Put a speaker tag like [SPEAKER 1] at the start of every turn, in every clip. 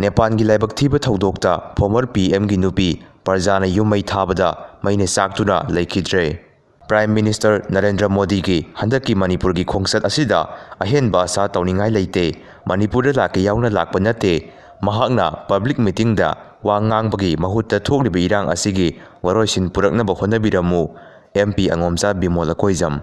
[SPEAKER 1] ꯅꯦꯄꯥꯜꯒꯤ ꯂꯥꯏꯕꯛ ꯊꯤꯕ ꯊꯧꯗꯣꯛꯇ ꯐꯣꯔꯃꯔ ꯄꯤ.ꯑꯦꯝ.ꯒꯤ ꯅꯨꯄꯤ ꯄ꯭ꯔꯖꯥꯅ ꯌꯨꯝ ꯃꯩ ꯊꯥꯕꯗ ꯃꯩꯅ ꯆꯥꯛꯇꯨꯅ ꯂꯩꯈꯤꯗ꯭ꯔꯦ꯫ ꯄ꯭ꯔꯥꯏꯝ ꯃꯤꯅꯤꯁꯇꯔ ꯅꯔꯦꯟꯗ꯭ꯔ ꯃꯣꯗꯤꯒꯤ ꯍꯟꯗꯛꯀꯤ ꯃꯅꯤꯄꯨꯔꯒꯤ ꯈꯣꯡꯆꯠ ꯑꯁꯤꯗ ꯑꯍꯦꯟꯕ ꯑꯁꯥ ꯇꯧꯅꯤꯡꯉꯥꯏ ꯂꯩꯇꯦ꯫ ꯃꯅꯤꯄꯨꯔꯗ ꯂꯥꯛꯀꯦ ꯌꯥꯎꯅ ꯂꯥꯛꯄ ꯅꯠꯇꯦ꯫ ꯃꯍꯥꯛꯅ ꯄꯕ꯭ꯂꯤꯛ ꯃꯤꯇꯤꯡꯗ ꯋꯥ ꯉꯥꯡꯕꯒꯤ ꯃꯍꯨꯠꯇ ꯊꯣꯛꯂꯤꯕ ꯏꯔꯥꯡ ꯑꯁꯤꯒꯤ ꯋꯥꯔꯣꯏꯁꯤꯟ ꯄꯨꯔꯛꯅꯕ ꯍꯣꯠꯅꯕꯤꯔꯝꯃꯨ꯫ ꯑꯦꯝ.ꯄꯤ. ꯑꯉꯣꯝꯆꯥ ꯕꯤꯃꯣꯜ ꯑꯀꯣꯏꯖꯝ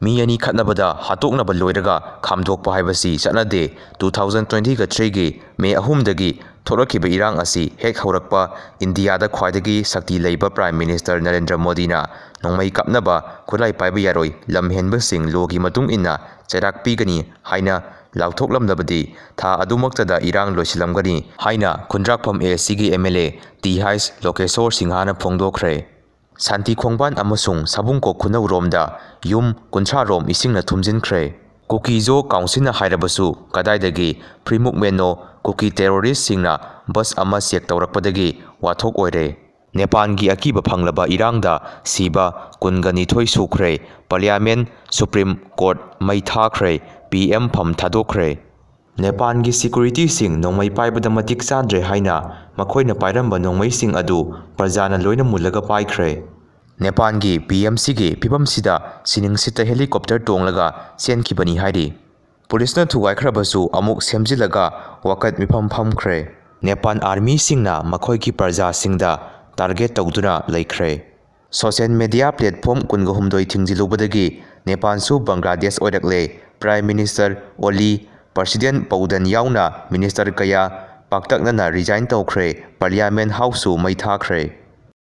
[SPEAKER 1] ꯃꯤ ꯑꯅꯤ ꯈꯠꯅꯕꯗ ꯍꯥꯠꯇꯣꯛꯅꯕ ꯂꯣꯏꯔꯒ ꯈꯥꯝꯗꯣꯛꯄ ꯍꯥꯏꯕꯁꯤ ꯆꯠꯅꯗꯦ꯫ 2023ꯒꯤ ꯃꯦ 3ꯗꯒꯤ ꯊꯣꯛꯂꯛꯈꯤꯕ ꯏꯔꯥꯡ ꯑꯁꯤ ꯍꯦꯛ ꯍꯧꯔꯛꯄ ꯏꯟꯗꯤꯌꯥꯗ ꯈ꯭ꯋꯥꯏꯗꯒꯤ ꯁꯛꯇꯤ ꯂꯩꯕ ꯄ꯭ꯔꯥꯏꯝ ꯃꯤꯅꯤꯁꯇꯔ ꯅꯔꯦꯟꯗ꯭ꯔ ꯃꯣꯗꯤꯅ ꯅꯣꯡꯃꯩ ꯀꯥꯞꯅꯕ ꯈꯨꯠꯂꯥꯏ ꯄꯥꯏꯕ ꯌꯥꯔꯣꯏ, ꯂꯝꯍꯦꯟꯕꯁꯤꯡ ꯂꯣꯒꯤ ꯃꯇꯨꯡ ꯏꯟꯅ ꯆꯩꯔꯥꯛ ꯄꯤꯒꯅꯤ ꯍꯥꯏꯅ ꯂꯥꯎꯊꯣꯛꯂꯝꯂꯕꯗꯤ ꯊꯥ ꯑꯗꯨꯃꯛꯇꯗ ꯏꯔꯥꯡ ꯂꯣꯏꯁꯤꯜꯂꯝꯒꯅꯤ ꯍꯥꯏꯅ ꯈꯨꯟꯗ꯭ꯔꯥꯛꯄꯝ ꯑꯦ.ꯁꯤꯒꯤ ꯑꯦꯝ.ꯑꯦꯜ.ꯑꯦ. ꯇꯤ. ꯍꯩꯆ. ꯂꯣꯀꯦꯁꯣꯔ ꯁꯤꯡꯍꯅ ꯐꯣꯡꯗꯣꯛꯈ꯭ꯔꯦ꯫ ꯁꯥꯟꯇꯤꯈꯣꯡꯕꯥꯟ ꯑꯃꯁꯨꯡ ꯁꯥꯕꯨꯡꯀꯣꯛ ꯈꯨꯅꯧꯔꯣꯝꯗ ꯌꯨꯝ 30ꯔꯣꯝ ꯏꯁꯤꯡꯅ ꯊꯨꯝꯖꯤꯟꯈ꯭ꯔꯦ꯫ ꯀꯨꯀꯤꯖꯣ ꯀꯥꯎꯟꯁꯤꯜꯅ ꯍꯥꯏꯔꯕꯁꯨ ꯀꯗꯥꯏꯗꯒꯤ ꯐ꯭ꯔꯤ ꯃꯨꯚꯃꯦꯟꯠꯅꯣ? ꯀꯨꯀꯤ ꯇꯦꯔꯣꯔꯤꯁꯠꯁꯤꯡꯅ ꯕꯁ ꯑꯃ ꯆꯦꯛ ꯇꯧꯔꯛꯄꯗꯒꯤ ꯋꯥꯊꯣꯛ ꯑꯣꯏꯔꯦ꯫ ꯅꯦꯄꯥꯜꯒꯤ ꯑꯀꯤꯕ ꯐꯪꯂꯕ ꯏꯔꯥꯡꯗ ꯁꯤꯕ 22 ꯁꯨꯈ꯭ꯔꯦ꯫ ꯄꯥꯔꯂꯤꯌꯥꯃꯦꯟꯠ, ꯁꯨꯄ꯭ꯔꯤꯝ ꯀꯣꯔꯠ ꯃꯩ ꯊꯥꯈ꯭ꯔꯦ꯫ ꯄꯤ.ꯑꯦꯝ. ꯐꯝ ꯊꯥꯗꯣꯛꯈ꯭ꯔꯦ꯫ ꯅꯦꯄꯥꯜꯒꯤ ꯁꯦꯀ꯭ꯌꯨꯔꯤꯇꯤꯁꯤꯡ ꯅꯣꯡꯃꯩ ꯄꯥꯏꯕꯗ ꯃꯇꯤꯛ ꯆꯥꯗ꯭ꯔꯦ ꯍꯥꯏꯅ ꯃꯈꯣꯏꯅ ꯄꯥꯏꯔꯝꯕ ꯅꯣꯡꯃꯩꯁꯤꯡ ꯑꯗꯨ ꯄ꯭ꯔꯖꯥꯅ ꯂꯣꯏꯅ ꯃꯨꯜꯂꯒ ꯄꯥꯏꯈ꯭ꯔꯦ꯫ ꯅꯦꯄꯥꯜꯒꯤ ꯄꯤ.ꯑꯦꯝ.ꯁꯤꯒꯤ ꯐꯤꯚꯝꯁꯤꯗ ꯁꯤꯅꯤꯡꯁꯤꯠꯇ ꯍꯦꯂꯤꯀꯣꯞꯇꯔ ꯇꯣꯡꯂꯒ ꯆꯦꯟꯈꯤꯕꯅꯤ ꯍꯥꯏꯔꯤ꯫ ꯄꯨꯂꯤꯁꯅ ꯊꯨꯒꯥꯏꯈ꯭ꯔꯕꯁꯨ ꯑꯃꯨꯛ ꯁꯦꯝꯖꯤꯜꯂꯒ ꯋꯥꯀꯠ ꯃꯤꯐꯝ ꯐꯝꯈ꯭ꯔꯦ꯫ ꯅꯦꯄꯥꯜ ꯑꯥꯔꯃꯤꯁꯤꯡꯅ ꯃꯈꯣꯏꯒꯤ ꯄ꯭ꯔꯖꯥꯁꯤꯡꯗ ꯇꯥꯔꯒꯦꯠ ꯇꯧꯗꯨꯅ ꯂꯩꯈ꯭ꯔꯦ꯫ ꯁꯣꯁꯤꯌꯦꯜ ꯃꯤꯗꯤꯌꯥ ꯄ꯭ꯂꯦꯠꯐꯣꯔꯝ 22 ꯊꯤꯡꯖꯤꯜꯂꯨꯕꯗꯒꯤ ꯅꯦꯄꯥꯜꯁꯨ ꯕꯪꯒ꯭ꯂꯥꯗꯦꯁ ꯑꯣꯏꯔꯛꯂꯦ꯫ Prime minister Oli, president Paudel ꯌꯥꯎꯅ ꯃꯤꯅꯤꯁꯇꯔ ꯀꯌꯥ ꯄꯥꯛꯇꯛꯅꯅ ꯔꯤꯖꯥꯏꯟ ꯇꯧꯈ꯭ꯔꯦ꯫ ꯄꯥꯔꯂꯤꯌꯥꯃꯦꯟꯠ ꯍꯥꯎꯁꯁꯨ ꯃꯩ ꯊꯥꯈ꯭ꯔꯦ꯫